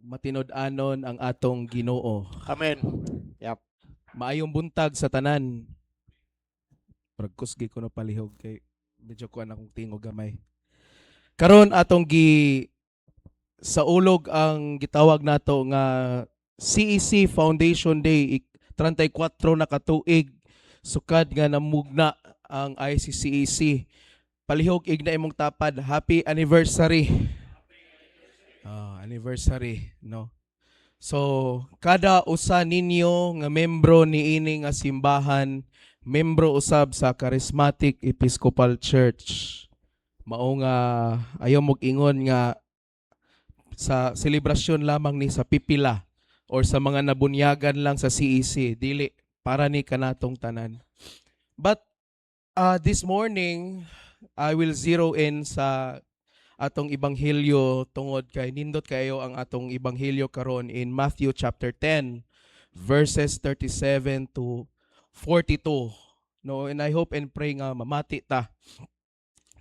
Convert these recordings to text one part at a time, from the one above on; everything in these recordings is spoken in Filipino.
matinud-anon ang atong Ginoo. Amen. Yep. Maayong buntag sa tanan. Pragkusgi ko na palihog kay medyo kuan akong tingog gamay. Karon atong sa ulog ang gitawag nato nga CEC Foundation Day 34 na katuig sukad nga namugna ang ICCEC. Palihog igna imong tapad, happy anniversary. Anniversary, no? So, kada usa ninyo nga membro niini nga simbahan, membro usab sa Charismatic Episcopal Church. Mao nga ayaw mog ingon nga sa selebrasyon lamang ni sa pipila or sa mga nabunyagan lang sa CEC, dili para ni kanatong tanan. But this morning, I will zero in sa atong ebanghelyo tungod kay nindot kayo ang atong ebanghelyo karon in Matthew chapter 10 verses 37 to 42. No, and I hope and pray nga mamati ta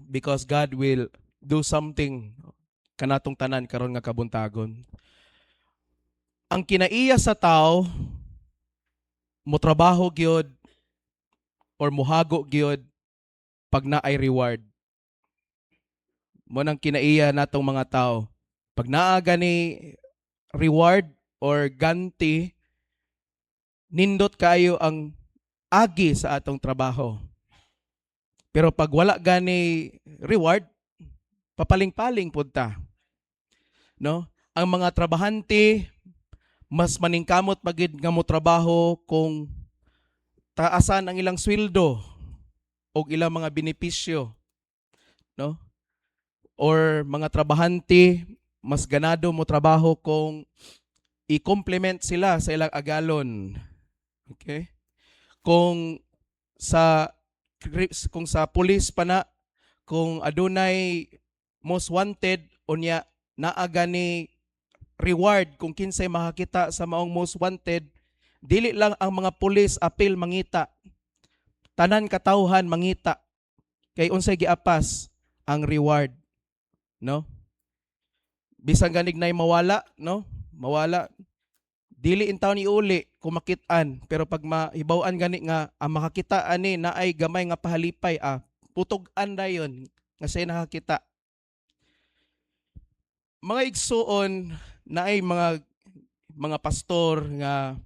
because God will do something kanatong tanan karon nga kabuntagon. Ang kinaiya sa tao motrabaho gyud or muhago gyud pag naay reward. Mo nang kinaiya natong mga tao. Pag naa gani reward or ganti, nindot kayo ang agi sa atong trabaho. Pero pag wala gani reward, papaling-paling pud ta. No? Ang mga trabahante mas maningkamot magid nga mo trabaho kung taasan ang ilang sweldo o ilang mga benepisyo. No? Or mga trabahante, mas ganado mo trabaho kung i-complement sila sa ilang agalon. Okay? Kung sa police pa na, kung adunay most wanted, unya naa gani reward kung kinsay makakita sa maong most wanted, dili lang ang mga police apil mangita. Tanan katawhan mangita. Kay unsay giapas ang reward. No? Bisan ganig nay mawala, no? Mawala. Dili in taon iuli kung makitaan, pero pag mahibaw-an gani nga ang makakita ani naay gamay nga pahalipay, putog-an dayon nga say nakakita. Mga igsuon naay mga pastor nga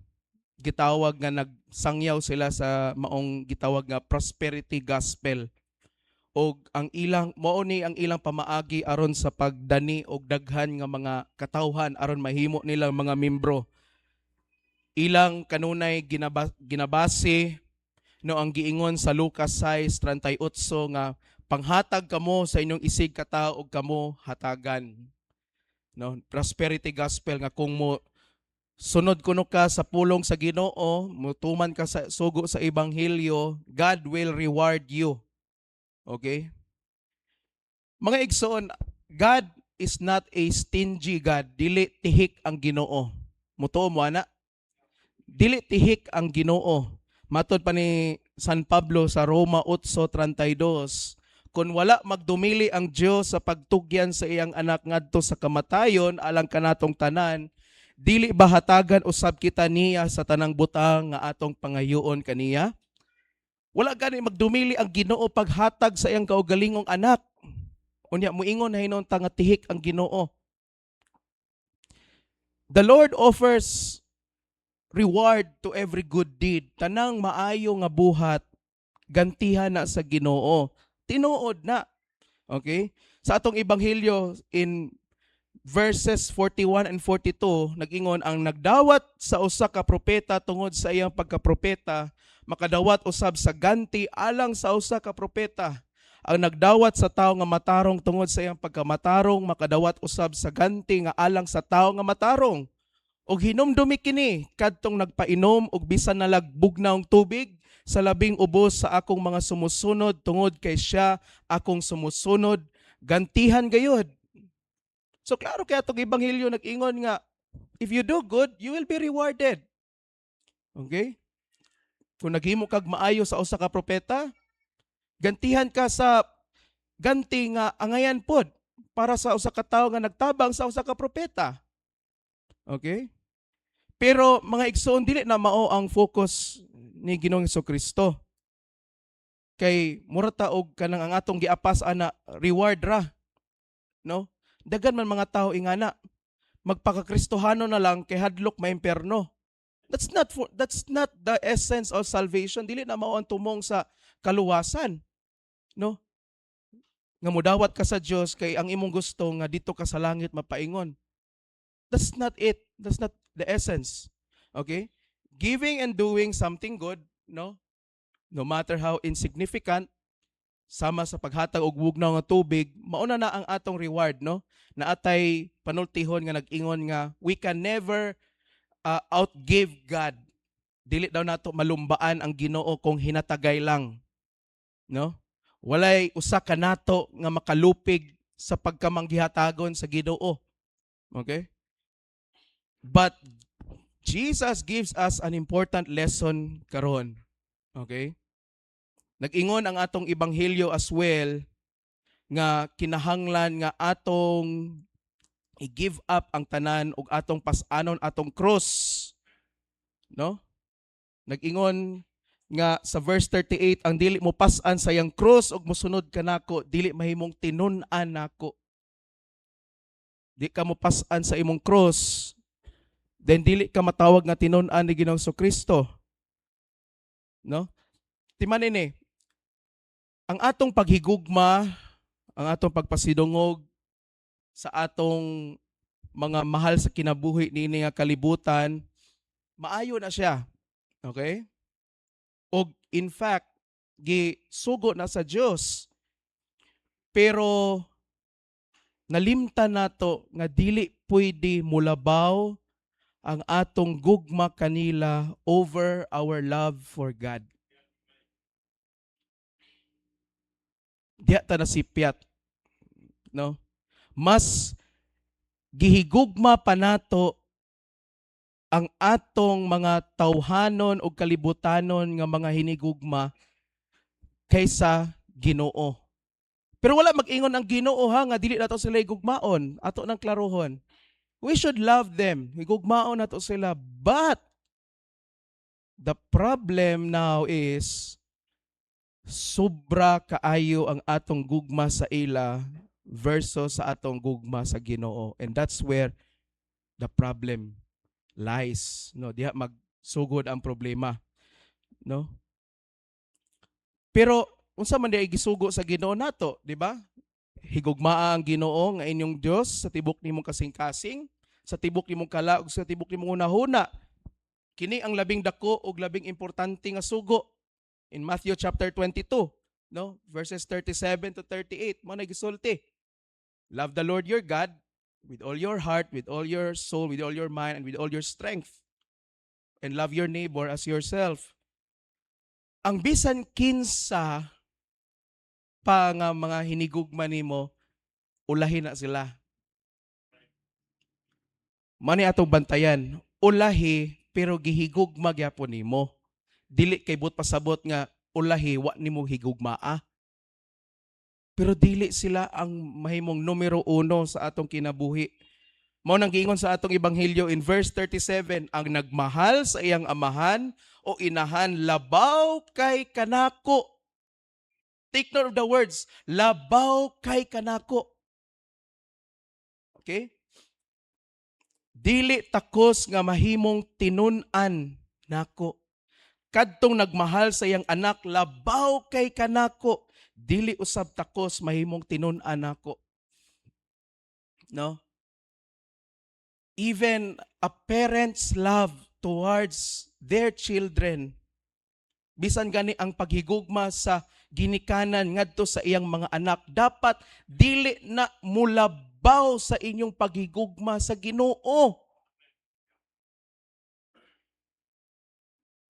gitawag nga nagsangyaw sila sa maong gitawag nga prosperity gospel. Og ang ilang mao ni ang ilang pamaagi aron sa pagdani og daghan nga mga katawhan aron mahimo nilang mga membro. Ilang kanunay ginabase no ang giingon sa Lucas 6:38 nga panghatag kamo sa inyong isig katawo og kamo hatagan. No, prosperity gospel nga kung mo sunod kuno ka sa pulong sa Ginoo, mutuman ka sa sugo sa ebanghelyo, God will reward you. Okay? Mga igsoon, God is not a stingy God. Dili tihik ang Ginoo. Mutuo mo ana? Dili tihik ang Ginoo. Matod pa ni San Pablo sa Roma 8:32, kung wala magdumili ang Dios sa pagtugyan sa iyang anak ngadto sa kamatayon alang kanatong tanan, dili ba hatagan usab kita niya sa tanang butang nga atong pangayoon kaniya? Wala gani magdumili ang Ginoo paghatag sa iyang kaugalingong anak. Unya muingon na hinon nga tihik ang Ginoo. The Lord offers reward to every good deed. Tanang maayo nga buhat gantihan na sa Ginoo. Tinuod na. Okay? Sa atong ebanghelyo in verses 41 and 42, nag-ingon ang nagdawat sa usa ka propeta tungod sa iyang pagkapropeta, makadawat usab sa ganti alang sa usa ka propeta. Ang nagdawat sa tao nga matarong tungod sa iyang pagkamatarong, makadawat usab sa ganti nga alang sa tao nga matarong. Og hinumdumi kini kadtong nagpainom og bisan nalagbugnaw tubig sa labing ubos sa akong mga sumusunod tungod kay siya akong sumusunod, gantihan gayud. So klaro kaya itong ebanghelyo nag-ingon nga, if you do good, you will be rewarded. Okay? Kung naghimo kag maayo sa usa ka propeta, gantihan ka sa ganti nga angayan pod para sa usa ka tawo nga nagtabang sa usa ka propeta. Okay? Pero mga igsoon dili na mao ang focus ni Ginoong Kristo. Kay mura ta og kanang ang atong giapas ana reward ra, no? Dagan man mga tao ingana magpakakristohano na lang kay hadlok maimperno. That's not the essence of salvation. Dili na mao ang tumong sa kaluwasan, no? Nga mudawat ka sa Dios kay ang imong gusto nga dito ka sa langit mapaingon. That's not it. That's not the essence. Okay? Giving and doing something good, no? No matter how insignificant, sama sa paghatag og bugnaw nga tubig, mauna na ang atong reward, no? Na atay panultihon nga nag-ingon nga we can never outgive God. Dili daw nato malumbaan ang Ginoo kung hinatagay lang, no? Walay usa ka nato nga makalupig sa pagkamanggihatagon sa Ginoo. Okay? But Jesus gives us an important lesson karon. Okay? Nag-ingon ang atong ebanghelyo as well nga kinahanglan nga atong i-give up ang tanan ug atong pas-anon atong cross. No? Nag-ingon nga sa verse 38, ang dili mo pas-an sa iyang cross ug mosunod kanako, dili mahimong tinun-an nako. Di ka mo pas-an sa imong cross, then dili ka matawag nga tinun-an ni Ginoong Kristo. No? Timanin ni, ang atong paghigugma, ang atong pagpasidungog sa atong mga mahal sa kinabuhi niini nga kalibutan, maayo na siya. Okay? O in fact, gisugo na sa Dios. Pero nalimtan nato nga dili pwede mulabaw ang atong gugma kanila over our love for God. Diya ta nasipyat, no? Mas gihigugma pa nato ang atong mga tawhanon o kalibutanon nga mga hinigugma kaysa Ginoo. Pero wala mag-ingon ang Ginoo ha nga dili nato sila igugmaon, ato nang klarohon. We should love them. Igugmaon nato sila, but the problem now is sobra kaayo ang atong gugma sa ila versus sa atong gugma sa Ginoo. And that's where the problem lies. No, diha magsugod ang problema, no? Pero unsa man di gisugo sa Ginoo nato, di ba? Higugmaa ang Ginoo nga inyong Dios sa tibok nimong kasing-kasing, sa tibok nimong kala ug sa tibok nimong hunahuna. Kini ang labing dako ug labing importante nga sugo. In Matthew chapter 22, no? Verses 37 to 38, mo na gisulti. Love the Lord your God with all your heart, with all your soul, with all your mind, and with all your strength. And love your neighbor as yourself. Ang bisan kinsa pa nga mga hinigugma nimo, ulahi na sila. Mani atong bantayan, ulahi pero gihigugma gyapon nimo. Dili kay but pasabot nga ulahi wa nimo higugmaa. Pero dili sila ang mahimong numero 1 sa atong kinabuhi. Mao nang giingon sa atong ebanghelyo in verse 37, ang nagmahal sa iyang amahan o inahan labaw kay kanako. Take note of the words, labaw kay kanako. Okay? Dili takos nga mahimong tinun-an nako. Kadtong nagmahal sa iyang anak, labaw kay kanako. Dili usab takos mahimong tinun-an nako. No? Even a parent's love towards their children, bisan gani ang paghigugma sa ginikanan ngadto sa iyang mga anak, dapat dili na mulabaw sa inyong paghigugma sa Ginoo.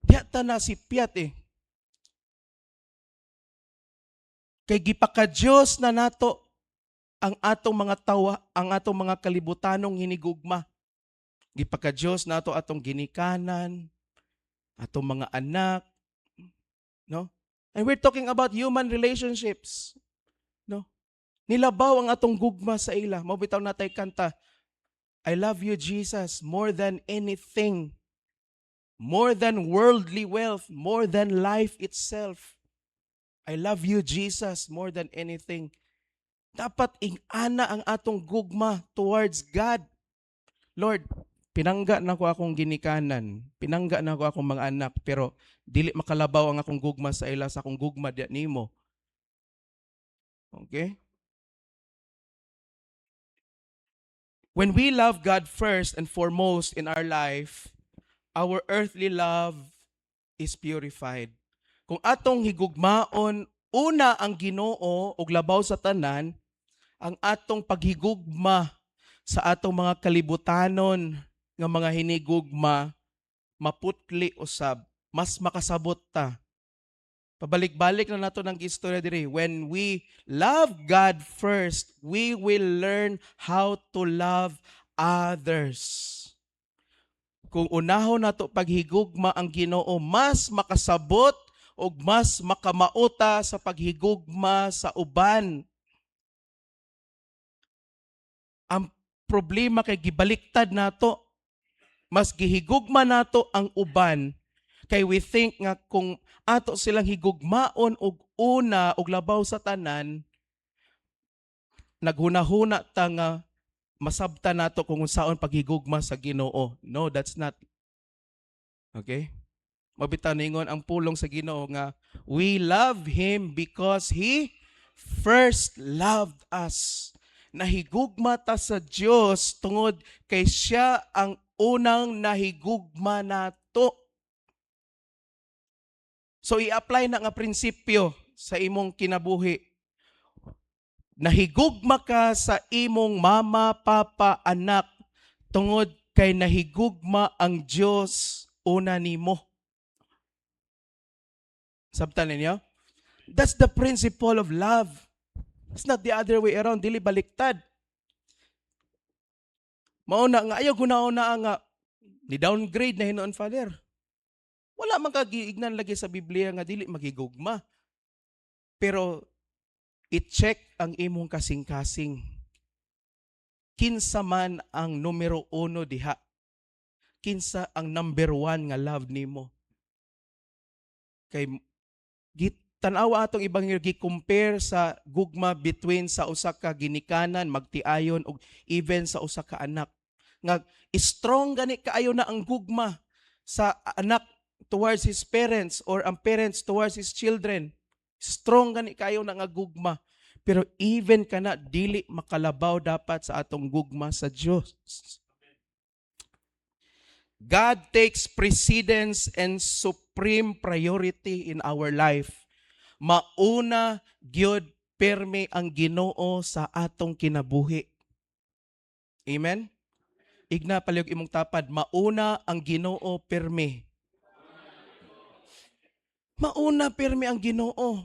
Diya ta na si Piat Kay gipaka-Dios na nato ang atong mga tawa, ang atong mga kalibutanong hinigugma. Gipaka-Dios nato atong ginikanan, atong mga anak, no? And we're talking about human relationships, no? Nilabaw ang atong gugma sa ila. Mao bitaw natay kanta, I love you, Jesus, more than anything, more than worldly wealth, more than life itself. I love you, Jesus, more than anything. Dapat ingana ang atong gugma towards God. Lord, pinangga na ko akong ginikanan, pinangga na ko akong mga anak, pero dili makalabaw ang akong gugma sa ila sa akong gugma diya nimo. Okay? When we love God first and foremost in our life, our earthly love is purified. Kung atong higugmaon una ang Ginoo ug labaw sa tanan, ang atong paghigugma sa atong mga kalibutanon nga mga hinigugma maputli usab, mas makasabot ta. Pabalik-balik na nato ng istorya diri. When we love God first, we will learn how to love others. Kung unahon nato paghigugma ang Ginoo, mas makasabot o mas makamauta sa paghigugma sa uban. Ang problema kay gibaliktad nato, mas gihigugma nato ang uban kay we think nga kung ato silang higugmaon og una og labaw sa tanan, naghunahuna ta nga masabta nato kung unsaon paghigugma sa Ginoo. No, that's not. Okay? Mabitaw ningon ang pulong sa Ginoo nga we love Him because He first loved us. Nahigugma ta sa Dios tungod kay siya ang unang nahigugma nato. So i-apply na nga prinsipyo sa imong kinabuhi. Nahigugma ka sa imong mama, papa, anak tungod kay nahigugma ang Dios una nimo. Sabtan ninyo? That's the principle of love. It's not the other way around, dili baliktad. Mauna nga ayaw guna-una nga ni downgrade na hinoon Father. Wala man kagiignan lagi sa Biblia nga dili magigugma. Pero i-check ang imong kasing-kasing. Kinsa man ang numero 1 diha. Kinsa ang number 1 nga love nimo. Kay tanawa atong ibang gi-compare sa gugma between sa usa ka ginikanan, magtiayon og even sa usa ka anak. Nga strong gani kaayo na ang gugma sa anak towards his parents or ang parents towards his children. Strong gani kayo na nga gugma. Pero even kana dili makalabaw dapat sa atong gugma sa Dios. God takes precedence and supreme priority in our life. Mauna gyud perme ang Ginoo sa atong kinabuhi. Amen? Igna palyog imong tapad, mauna ang Ginoo perme. Mauna perme ang Ginoo.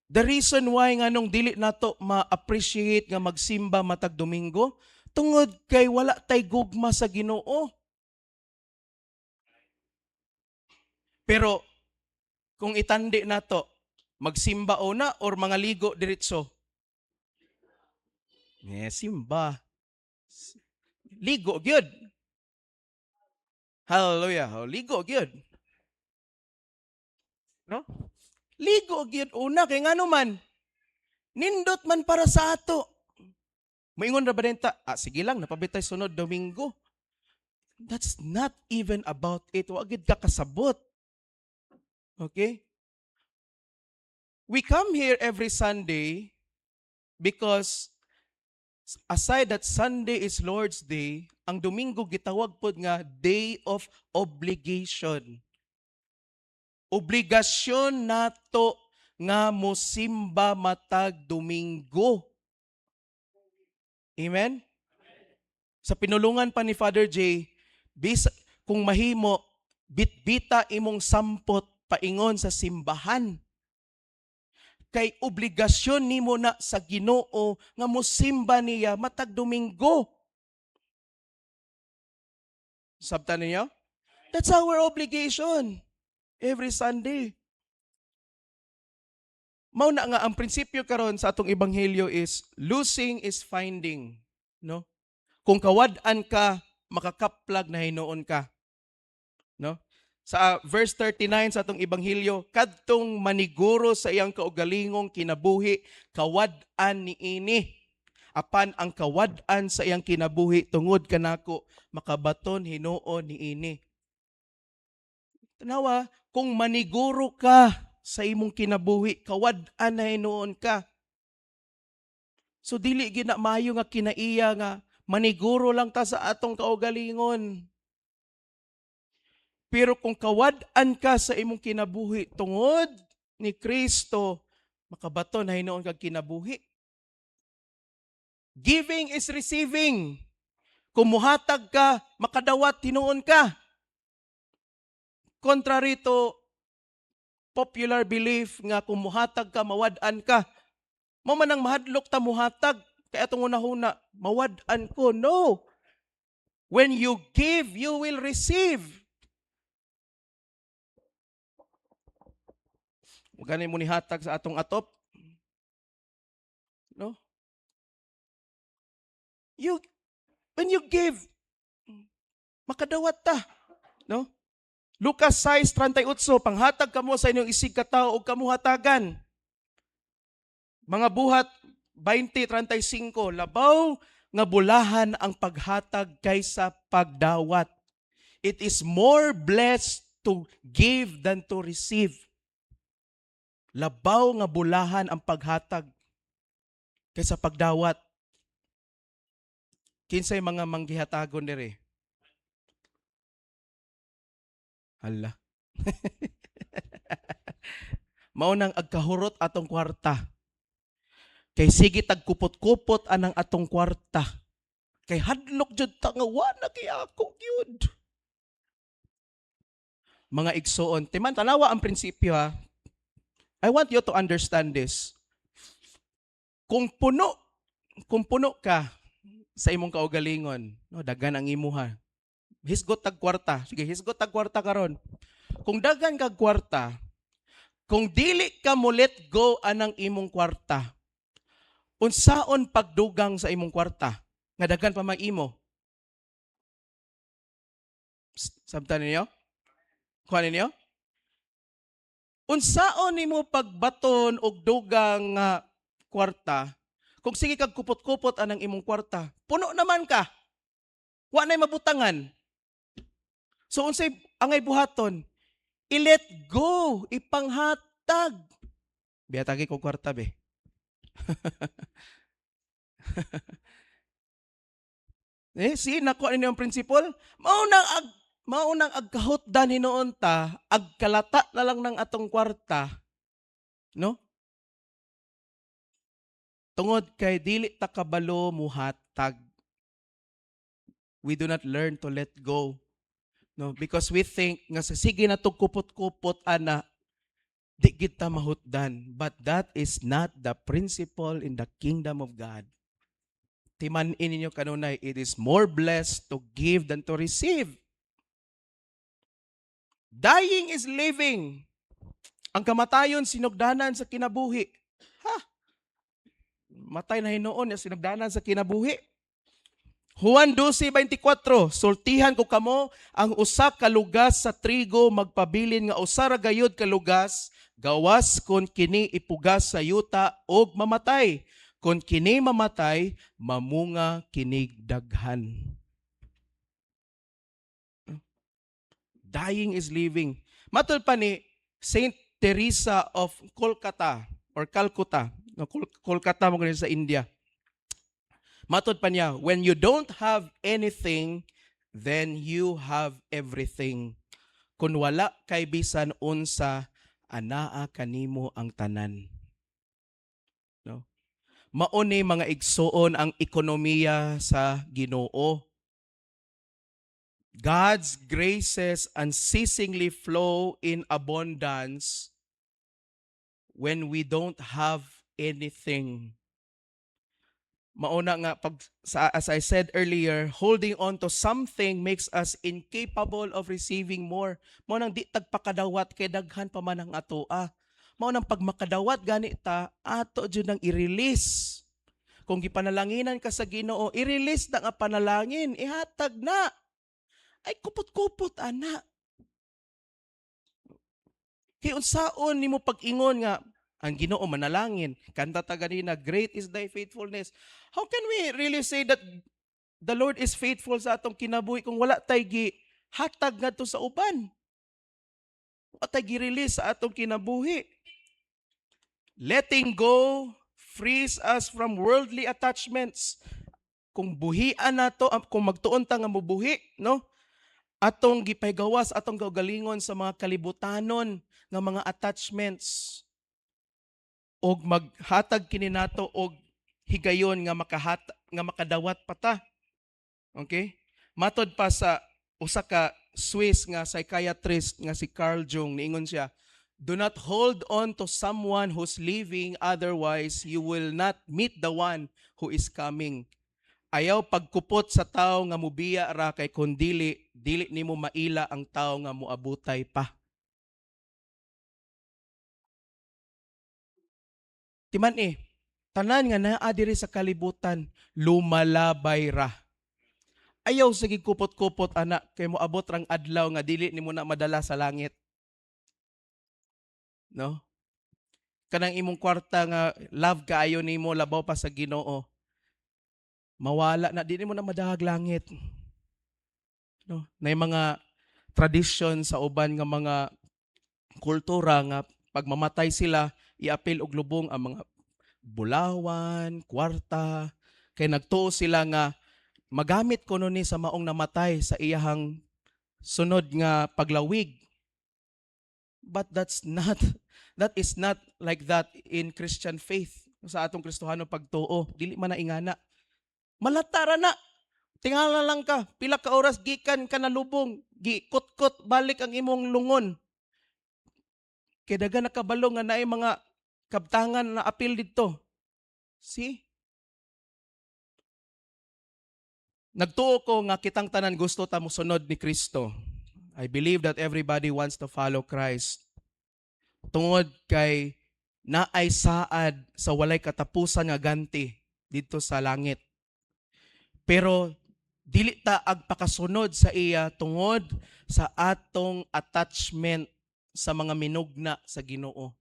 The reason why nga nung dili nato ma-appreciate nga magsimba matag Domingo, tungod kay wala tay gugma sa Ginoo. Pero kung itandi nato, magsimba una or mga ligo diretso? Simba. Ligo gyud. Hallelujah. Ligo gyud. No? Ligo gyud una kay ngano man nindot man para sa ato. Moingon ra ba denta? Sige lang napabitay sunod Domingo. That's not even about it. Wa gyud ka kasabot. Okay? We come here every Sunday because aside that Sunday is Lord's Day, ang Domingo gitawag pod nga day of obligation. Obligasyon nato nga mosimba matag Domingo. Amen? Sa pinulungan pa ni Father J, kung mahimo, bitbita imong sampot paingon sa simbahan. Kay obligasyon nimo na sa Ginoo nga mosimba niya matag Domingo. Sabtan niyo? That's our obligation every Sunday. Mao na nga ang prinsipyo karon sa atong ebanghelyo is losing is finding, no? Kung kawad-an ka, makakaplag na hinuon ka, no? Sa verse 39 sa atong ebanghelyo, kadtong maniguro sa iyang kaugalingong kinabuhi, kawad-an niini. Apan ang kawad-an sa iyang kinabuhi tungod kanako makabaton hinuon niini. Tanawa, kung maniguro ka sa imong kinabuhi, kawad-an na hinuon ka. So dili gina maayo nga kinaiya nga maniguro lang ta sa atong kaugalingon. Pero kung kawad-an ka sa imong kinabuhi tungod ni Kristo, makabaton na hinuon kag kinabuhi. Giving is receiving. Kung muhatag ka, makadawat hinuon ka. Contrary to popular belief nga kung muhatag ka, mawad-an ka. Mo man ang mahadlok ta muhatag, kaya itong una-huna, mawad-an ko. No. When you give, you will receive. Gani mo ni hatag sa atong atop. No? When you give, makadawat ta. No? Lucas 6:38, panghatag kamo sa inyong isig ka tawo ug kamo hatagan. Mga buhat 20:35, labaw nga bulahan ang paghatag kaysa pagdawat. It is more blessed to give than to receive. Labaw nga bulahan ang paghatag kaysa pagdawat. Kinsay mga manggihatagon diri? Hala. Mao nang agkahurot atong kwarta. Kay sige tagkupot-kupot anang atong kwarta. Kay hadlok jud ta nga wala kay ako gyud. Mga igsoon, timan tanawa ang prinsipyo ha. I want you to understand this. Kung puno ka sa imong kaugalingon, no, dagan ang imuha. Hisgot tag kwarta. Sige, hisgot tag kwarta karon. Kung dagan kag kwarta, kung dili ka mo let go anang imong kwarta, unsaon pagdugang sa imong kwarta? Nga daghan pa mag-imo. Sabtan ninyo? Kuha ninyo? Unsaon nimo pagbaton og dugang nga kwarta? Kung sige kag kupot-kupot anang imong kwarta, puno naman ka. Wa nay mabutangan. So unsay angay buhaton? I-let go, ipanghatag. Biyatagi ko kwarta be. See, nakuha ninyo ang principle? Maunang agkahutdan hinuon ta, agkalata na lang ng atong kwarta, no? Tungod kay dili ta kabalo muhatag. We do not learn to let go. No, because we think nga sige na to kupot-kupot ana di kita mahutdan, but that is not the principle in the kingdom of God. Timan ninyo kanunay, it is more blessed to give than to receive. Dying is living. Ang kamatayon sinugdanan sa kinabuhi. Ha? Matay na hinuon ya sinugdanan sa kinabuhi. Juan 12:24, sultihan ko kamo ang usa ka lugas sa trigo magpabilin nga usa ra gayud ka lugas gawas kon kini ipugas sa yuta og mamatay. Kon kini mamatay, mamunga kinig daghan. Dying is living. Matod pa ni Saint Teresa of Kolkata or Calcutta. Kolkata mo sa India. Matod pa niya, when you don't have anything, then you have everything. Kung wala kay bisan unsa, anaa kanimo ang tanan. No? Mauni mga igsoon ang ekonomiya sa Ginoo. God's graces unceasingly flow in abundance when we don't have anything. Mauna nga, as I said earlier, holding on to something makes us incapable of receiving more. Mo nang di tagpakadawat kay daghan pa man ang atoa. mao nang pagmakadawat gani ta ato jud nang i-release. Kung gipanalanginan ka sa Ginoo, i-release na nga panalangin, ihatag na. Ay kupot-kupot ana. Kay unsaon nimo pag-ingon nga ang Ginoo manalangin, kanta ta ganina, great is thy faithfulness. How can we really say that the Lord is faithful sa atong kinabuhi kung wala tay gi hatag ngadto sa uban? Wala tay gi-release sa atong kinabuhi. Letting go frees us from worldly attachments. Kung buhian nato, kung magtuon ta nga mobuhi, no? Atong gipaygawas, atong gaugalingon sa mga kalibutanon nga mga attachments og maghatag kini nato og higayon nga nga makadawat pa ta. Okay? Matod pa sa usa ka Swiss nga psychiatrist nga si Carl Jung, niingon siya, do not hold on to someone who's leaving, otherwise you will not meet the one who is coming. Ayaw pagkupot sa tao nga mubiya ra kay kun dili nimo maila ang tao nga moabutay pa. Timan tanan nga naa diri sa kalibutan lumalabay ra. Ayaw sige kupot-kupot ana kay moabot rang adlaw nga dili nimo na madala sa langit. No? Kanang imong kwarta nga love kaayo nimo labaw pa sa Ginoo. Mawala na, di nimo na madahag langit. No? Nay mga tradition sa uban nga mga kultura nga pag mamatay sila, iapil og lubong ang mga bulawan, kwarta, kay nagtuo sila nga magamit kuno ni sa maong namatay sa iyahang sunod nga paglawig. But that is not like that in Christian faith. Sa atong Kristohano pagtuo, dili man na ingana. Malatara na. Tingala lang ka, pila ka oras gikan ka na lubong, gikot-kot balik ang imong lungon. Kay daga nakabalo nga naay mga kabtangan na apil dito. See? Nagtuo ko nga kitang tanan gusto ta mo sunod ni Kristo. I believe that everybody wants to follow Christ. Tungod kay naay saad sa walay katapusan nga ganti dito sa langit. Pero dili ta agpakasunod sa iya tungod sa atong attachment sa mga minugna sa Ginoo.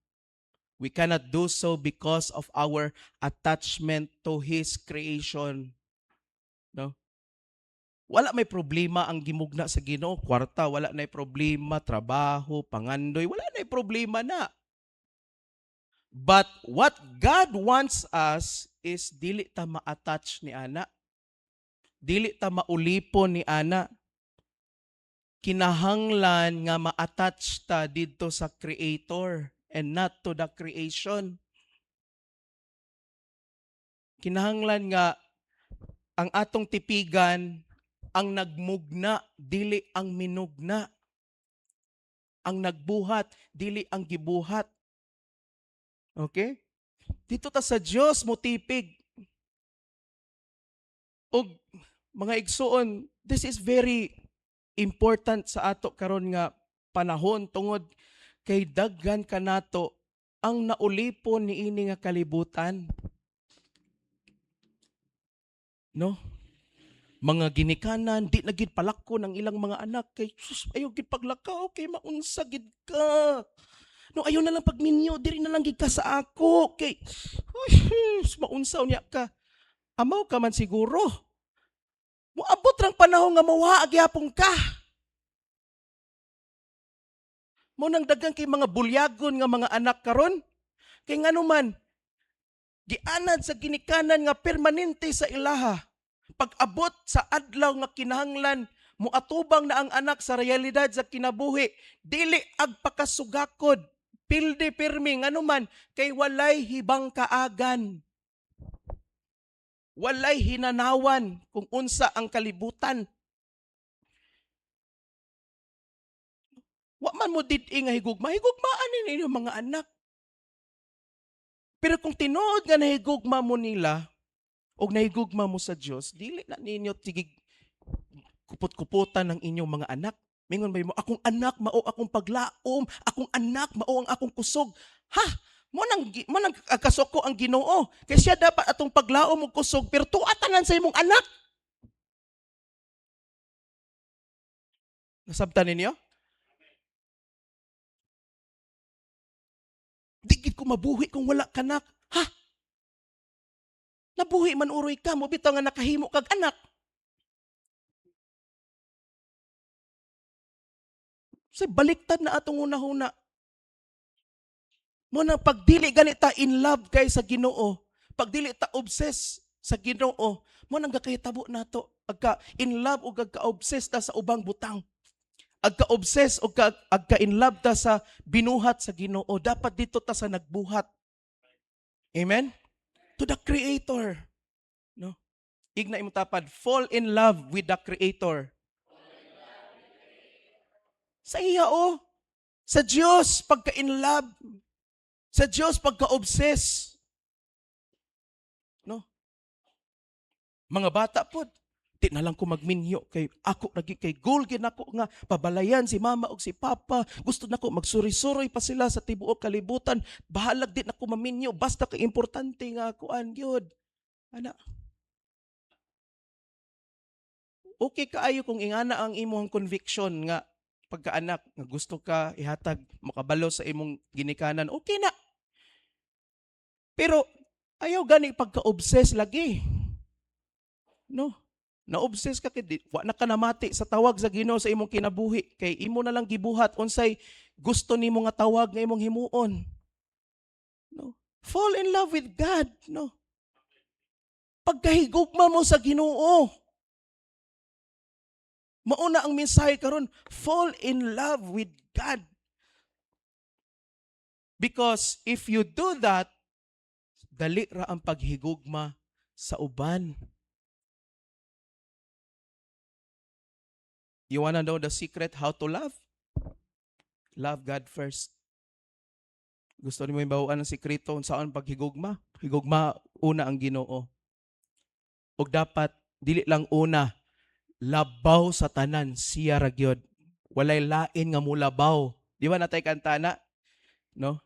We cannot do so because of our attachment to His creation. No? Wala may problema ang gimugna sa Ginoo, kwarta, wala nay problema, trabaho, pangandoy, wala nay problema na. But what God wants us is dili ta ma-attach ni ana. Dili ta maulipon ni ana. Kinahanglan nga ma-attach ta dito sa Creator and not to the creation. Kinahanglan nga ang atong tipigan ang nagmugna, dili ang minugna. Ang nagbuhat, dili ang gibuhat. Okay? Dito ta sa Dios mo tipig. Og mga igsuon, this is very important sa ato karon nga panahon tungod kay daghan kanato ang naulipon niini nga kalibutan. No? Mga ginikanan, di na gid palako ng ilang mga anak kay sus ayaw gid paglakaw kay maunsa gid ka. No ayaw na lang pagminyo, diri na lang gid ka sa ako kay maunsaw niya ka. Amaw ka man siguro. Moabot rang panahon nga mawa gyapon ka. Mo nang daghang kay mga bulyagon nga mga anak karon. Kay ngano man gianad sa ginikanan nga permanente sa ilaha. Pag-abot sa adlaw nga kinahanglan moatubang na ang anak sa realidad sa kinabuhi, dili agpakasugakod, pilde pirmi ngano man kay walay hibang kaagan. Walay hinanawan kung unsa ang kalibutan. Wa man mo did-i nga higugma, higugmaan ninyo mga anak. Pero kung tinuod nga nahigugma mo nila, o nahigugma mo sa Diyos, dili na ninyo tigig kupot-kuputan ng inyong mga anak. Mingon ba mo, akong anak mao akong paglaom, akong anak mao ang akong kusog. Ha? Mo nang kasuko ang Ginoo. Kay siya dapat atong paglao mo kusog pero tuatanan sa imong anak. Nasabtan ninyo? Di gid ko mabuhi kung wala kanak. Ha? Nabuhi man uroy ka mo bitaw nga nakahimo kag anak. Say baliktad na atong una-huna. Mo na pagdili ganita in love kay sa Ginoo. Pagdili ta obsess sa Ginoo, mo nang gakahitabo nato. Agka in love o agka-obsess ta sa ubang butang. Agka-obsess o agka-in love ta sa binuhat sa Ginoo. Dapat dito ta sa nagbuhat. Amen? To the Creator. No? Igna imong tapad, fall in love with the Creator. Sa iya sa Diyos pagka-in love. Sa Diyos pagka-obsess. No? Mga bata po, di na lang ko magminyo kay ako lagi kay goal gid nako nga pabalayan si mama ug si papa. Gusto nako magsuri-suroy pa sila sa tibuok kalibutan. Bahalag di nako maminyo basta kay importante nga kuan gyud. Ana. Okay kaayo kung ingana ang imong conviction nga pagkaanak nga gusto ka ihatag makabalo sa imong ginikanan. Okay na. Pero ayaw gani pagka-obsess lagi. No? Na-obsess ka kay wa na ka namati sa tawag sa Ginoo sa imong kinabuhi kay imo na lang gibuhat unsay gusto nimo nga tawag nga imong himuon. No? Fall in love with God, no? Pagkahigugma mo sa Ginoo. Mauna ang mensahe karon, fall in love with God. Because if you do that, dali ra ang paghigugma sa uban. You wanna know the secret how to love? Love God first. Gusto niyo ibawan ang sikreto saan paghigugma? Higugma una ang Ginoo. Ug dapat dili lang una labaw sa tanan siya ra gyud. Walay lain nga mulabaw. Di ba natay kanta na? No?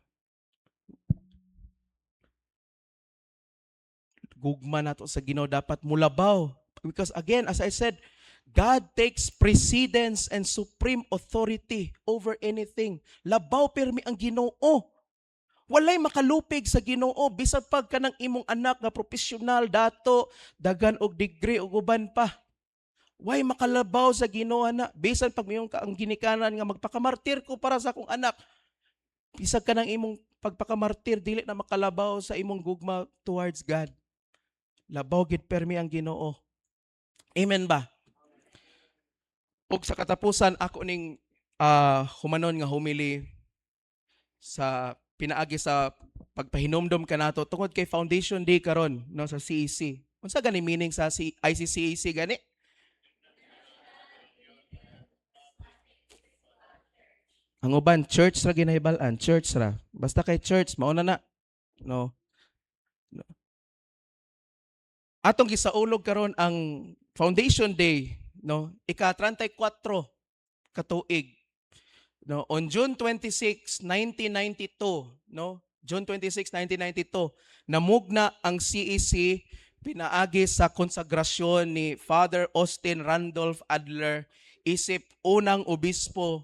Gugma nato sa Ginoo dapat mulabaw. Because again, as I said, God takes precedence and supreme authority over anything. Labaw permi ang Ginoo. Walay makalupig sa Ginoo bisan pag kanang imong anak nga profesional dato dagan og degree og uban pa. Way makalabaw sa Ginoo na bisan pag mayong ka ang ginikanan nga magpakamartir ko para sa akong anak. Bisag kanang imong pagpakamartir dili na makalabaw sa imong gugma towards God. Labaw gid permi ang Ginoo. Amen ba? Ug sa katapusan ako ning humanon nga humili sa pinaagi sa pagpahinomdom kanato tungod kay Foundation Day karon no sa CEC. Unsa gani meaning sa ICCAC gani? Ang uban church ra ginahibal-an, church ra. Basta kay church mao na no. Atong gisaulog karon ang Foundation Day no ika-34 katuig no on June 26, 1992 no June 26, 1992 namugna ang CEC pinaagi sa konsagrasyon ni Father Austin Randolph Adler isip unang obispo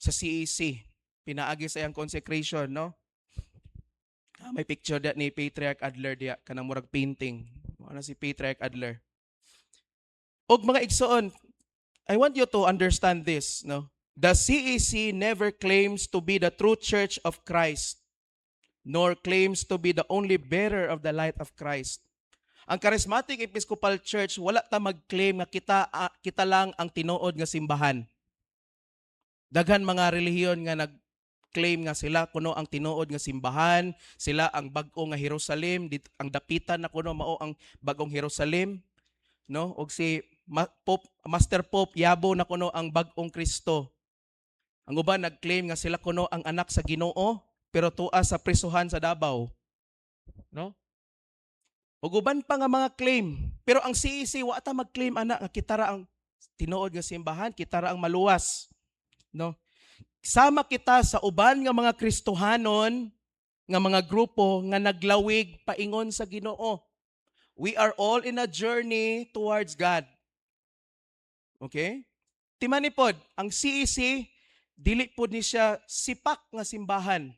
sa CEC pinaagi sa iyang consecration no may picture that ni Patriarch Adler diya kanang murag painting ano si Patriarch Adler og mga igsoon I want you to understand this no the CEC never claims to be the true church of Christ nor claims to be the only bearer of the light of Christ. Ang Charismatic Episcopal Church, wala ta mag-claim nga kita lang ang tinuod nga simbahan. Daghan mga relihiyon nga nag-claim nga sila kuno ang tinuod nga simbahan, sila ang bag-o nga Jerusalem, ang dapitan na kuno mao ang bagong Jerusalem, no? Og si Master Pope yabo na kuno ang bag-ong Kristo. Ang uban nag-claim nga sila kuno ang anak sa Ginoo, pero tuwa sa prisuhan sa Davao. No? Ug uban pa nga mga claim. Pero ang CEC wa ta mag-claim ana nga kita ra ang tinuod nga simbahan, kita ra ang maluwas. No? sama kita sa uban nga mga Kristohanon nga mga grupo nga naglawig paingon sa Ginoo. We are all in a journey towards God. Okay? Timanipod, ang CEC dili pod ni siya sipak nga simbahan.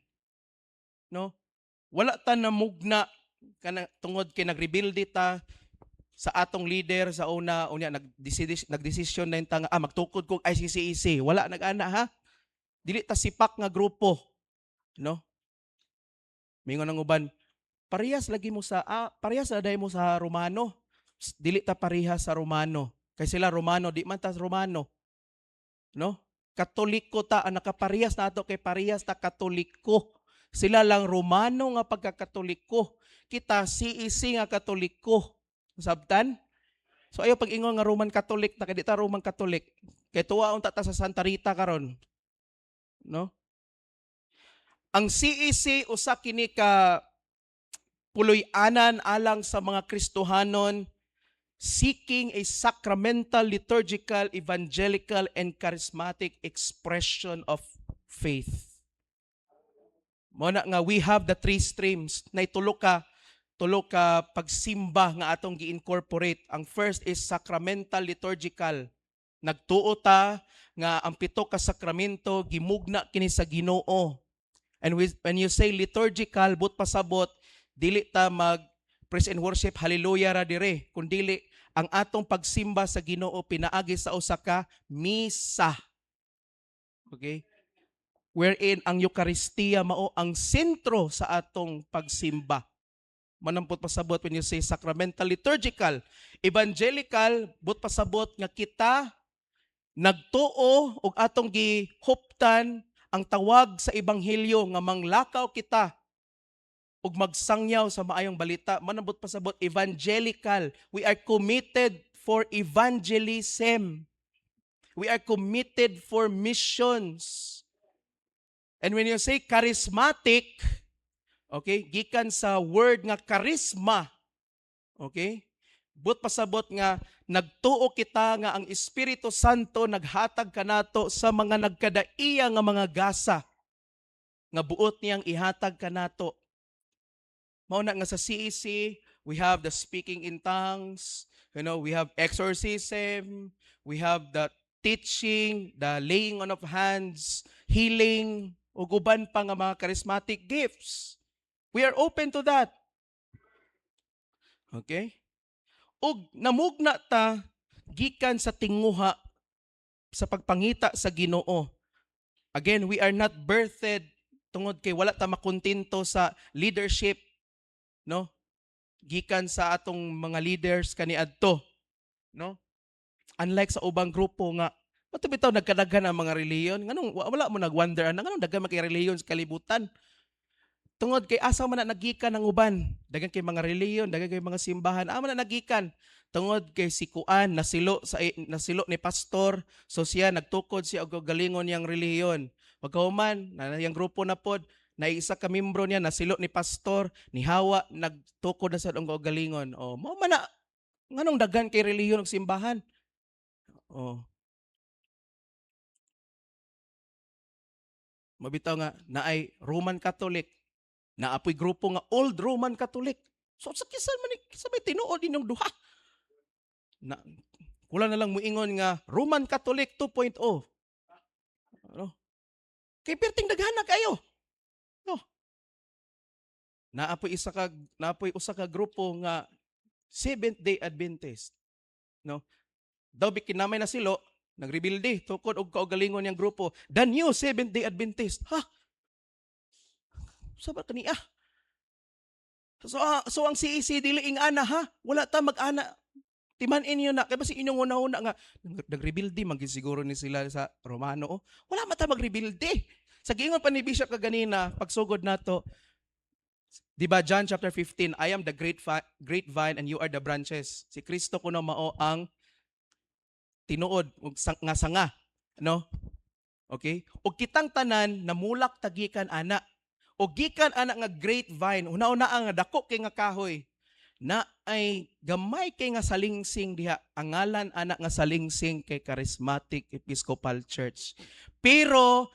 No? Wala ta namugna kana tungod kay nagrebuilde ta sa atong leader sa una unya nagdesisyon na ta nga magtukod kog ICCEC. Wala nag-ana ha. Dili ta sipak nga grupo, no? Mingon ang uban, parehas lagi mo sa parehas na mo sa Romano. Dili ta parehas sa Romano. Kay sila Romano, di man ta Romano. No? Katoliko ta ang nakaparehas nato kay parehas ta Katoliko. Sila lang Romano nga pagkakatoliko. Kita CEC nga Katoliko. Sabtan? So ayo pag ingon nga Roman Catholic ta kay di ta Roman Catholic. Kay tuwaon ta sa Santa Rita karon. No? Ang CEC usa kini ka puloy-anan alang sa mga Kristohanon seeking a sacramental, liturgical, evangelical, and charismatic expression of faith. Muna nga we have the three streams na tulo ka pagsimba nga atong gi-incorporate. Ang first is sacramental, liturgical. Nagtuo ta nga ang pito ka sakramento gimugna kini sa Ginoo. And when you say liturgical, but pasabot, dili ta mag praise and worship, hallelujah ra dire. Kundili, ang atong pagsimba sa Ginoo pinaagi sa usa ka misa. Okay? Wherein ang Eucharistia mao ang sentro sa atong pagsimba. Manampot pasabot when you say sacramental, liturgical, evangelical, but pasabot nga kita nagtuo og atong gihuptan ang tawag sa ebanghelyo nga manglakaw kita ug magsangyaw sa maayong balita. Manabot pasabot evangelical. We are committed for evangelism. We are committed for missions. And when you say charismatic, okay, gikan sa word nga charisma, okay, but pasabot nga nagtuo kita nga ang Espiritu Santo naghatag kanato sa mga nagkadaiya nga mga gasa nga buot niyang ihatag kanato. Mao na nga sa CEC, we have the speaking in tongues, we have exorcism, we have the teaching, the laying on of hands, healing, ug uban pa nga mga charismatic gifts. We are open to that. Okay? Ug namugna ta gikan sa tinguha sa pagpangita sa Ginoo. Again, we are not birthed tungod kay wala ta makontento sa leadership, no? Gikan sa atong mga leaders kaniadto, no? Unlike sa ubang grupo nga bitaw nagkadaghan ang mga reliyon, nganong wala mo nagwonder nganong daghan man kay reliyon sa kalibutan. Tungod kay asa man na nagikan ang uban, daghan kay mga reliyon, daghan kay mga simbahan, man na nagikan. Tungod kay si Kuan nasilo ni pastor, so siya nagtukod siya og galingon niyang reliyon. Pagkahuman na yang grupo na pod, na isa ka membro niya nasilo ni pastor, ni Hawa nagtukod na sa og galingon. Mao man na nganong daghan kay reliyon ug simbahan. Mabitaw nga naay Roman Catholic, naapoy grupo nga Old Roman Catholic. So sa kisan man sabay tinuod inyong duha. Na kula na lang muingon nga Roman Catholic 2.0. Ano? Kay perting daghana kayo. No. Naapoy usa ka grupo nga Seventh-day Adventist. No? Daw bikinamay na silo, nagrebuilde tukod og kaugalingon yang grupo, the new Seventh-day Adventist. Ha? Sabat kaniya. So ang CEC dili ing ana ha? Wala ta mag-ana. Timan-in niyo na kay basi inyong una-una nga nagrebuilde magin siguro ni sila sa Romano. Wala man ta magrebuilde. Sa giingon pa ni Bishop kaganina pagsugod nato, di ba John chapter 15, I am the great vine and you are the branches. Si Kristo kuno mao ang tinuod ug nga sanga, no? Okay? Ug kitang tanan namulak tagikan ana. Ug gikan ana nga great vine, una-una ang dako kay nga kahoy na ay gamay kay nga salingsing diha. Ang ngalan ana nga salingsing kay Charismatic Episcopal Church. Pero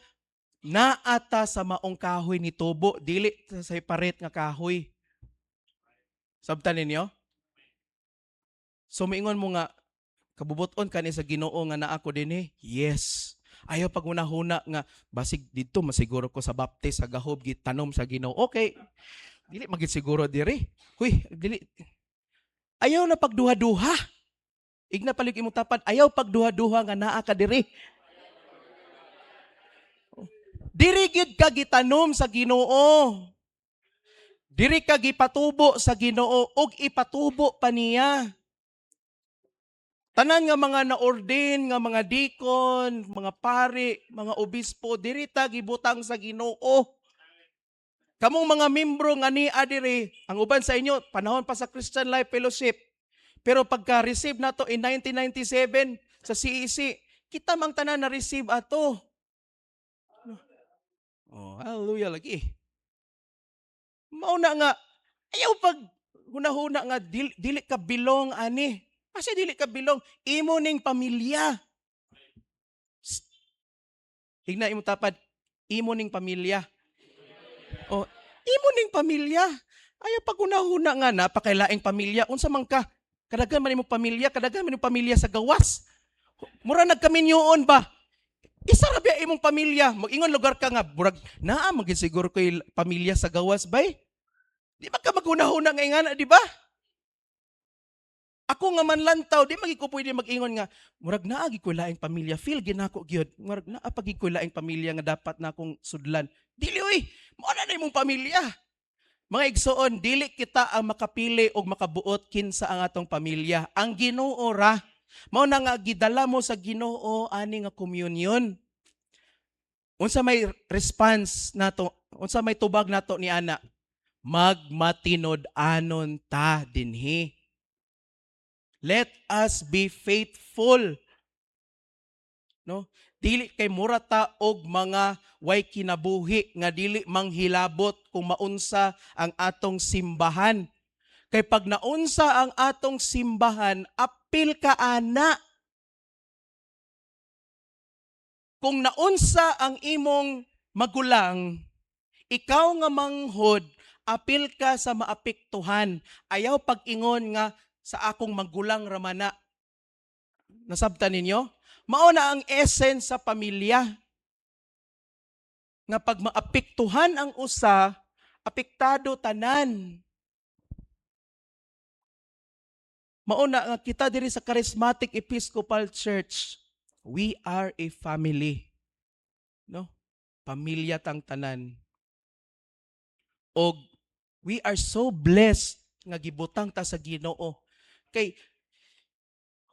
naata sa maong kahoy ni tubo, dili sa separate nga kahoy. Sabtan ninyo? So moingon mo nga, kabubuton ka ni sa Ginoo nga naa ko dinhi? Yes. Ayaw pag hunahuna nga basig dito masiguro ko sa baptist sa gahob gitanom sa Ginoo. Okay. Dili magit siguro diri. Huy, dili. Ayaw na pagduha-duha. Igna palig imong tapan, ayaw pagduha-duha nga naa ka diri. Diri gid ka gitanom sa Ginoo. Diri ka gipatubo sa Ginoo ug ipatubo pa niya. Tanan nga mga na-ordain nga mga deacon, mga pari, mga obispo, diri ta gibutang sa Ginoo. Kamong mga membro nga niya diri, ang uban sa inyo panahon pa sa Christian Life Fellowship. Pero pagka-receive nato in 1997 sa CEC, kita mang tanan na receive ato. Oh, hallelujah lagi. Mauna nga ayaw pag hunahuna nga dili ka bilong ani. Kasi dili ka bilong, imo ning pamilya. Higna imo tapad, imo ning pamilya. O, imo ning pamilya. Ayaw pag hunahuna nga napakailaing pamilya. Unsa man ka? Kadaghan man imong pamilya, kadaghan man imong pamilya sa gawas. Mura nagkaminyoon ba? Isa ra ba imong pamilya? Mag-ingon lugar ka nga, burag naa magin siguro ko'y pamilya sa gawas bay. Di ba ka maghunahuna nga ingana, di ba? Ako nga manlantaw, di magig ko pwede mag-ingon nga, murag naagi ko laing pamilya, feel ginako gyud. Murag naa pagig ko laing pamilya nga dapat na akong sudlan. Dili oy, mo na imong pamilya. Mga igsoon, dili kita ang makapili o makabuot kinsa ang atong pamilya. Ang Ginoo ra, mao na nga gidala mo sa Ginoo ani nga communion. Unsa may response nato, unsa may tubag nato ni ana? Magmatinod-anon ta dinhi. Let us be faithful. No? Dili kay murata og mga way kinabuhi nga dili manghilabot kung maunsa ang atong simbahan. Kay pag naunsa ang atong simbahan, apil ka ana. Kung naunsa ang imong magulang, ikaw nga manghod, apil ka sa maapektuhan. Ayaw pag-ingon nga sa akong magulang ramana. Nasabtan ninyo? Mao na ang essence sa pamilya. Nga pag maapektuhan ang usa, apektado tanan. Mao na nga kita diri sa Charismatic Episcopal Church, we are a family. No? Pamilya tang tanan. Og we are so blessed nga gibutang ta sa Ginoo. Kay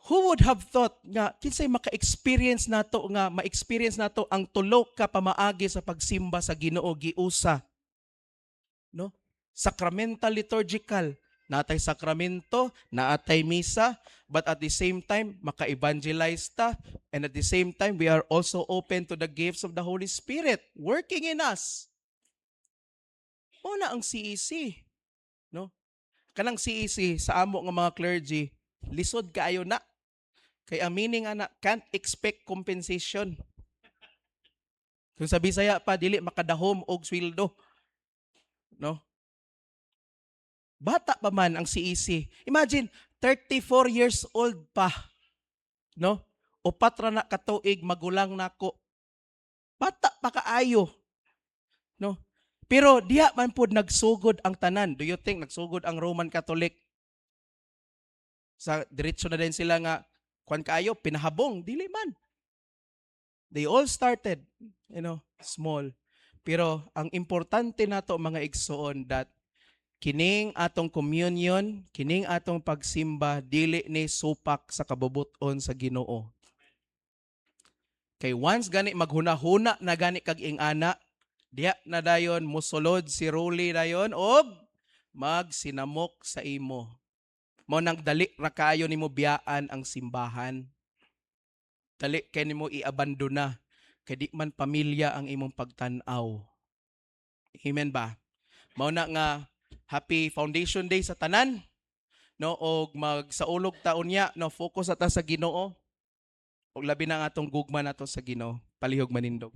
who would have thought nga kinsay maka-experience nato nga ma-experience nato ang tulo ka pamaagi sa pagsimba sa Ginoo giusa. No? Sacramental liturgical, natay sakramento, naatay misa, but at the same time maka-evangelize ta, and at the same time we are also open to the gifts of the Holy Spirit working in us. Una ang CEC, no? Kanang CEC sa amo nga mga clergy, lisod kaayo na. Kay ang meaning ana, can't expect compensation. Kung sa Bisaya pa dili makadahom og sweldo. No? Bata pa man ang CEC. Imagine 34 years old pa. No? Upat ra na katuig magulang nako. Bata pa kaayo. No? Pero diha man pud nagsugod ang tanan. Do you think nagsugod ang Roman Catholic? Sa diretso na din sila nga kuan kaayo pinahabong, dili man. They all started, small. Pero ang importante nato mga igsoon that kining atong communion, kining atong pagsimba dili ni supak sa kabubuton sa Ginoo. Kay once gani maghuna-huna na gani kag ing-ana, diha na dayon musulod si Ruli dayon og magsinamok sa imo. Mao nang dali ra kaayo nimo biyaan ang simbahan. Dali kay nimo iabandona kay di man pamilya ang imong pagtan-aw. Amen ba? Mao na nga Happy Foundation Day sa tanan. No, og magsaulog taon niya, no, focus ata sa Ginoo. Og labi na nga atong gugma nato sa Ginoo. Palihog manindog.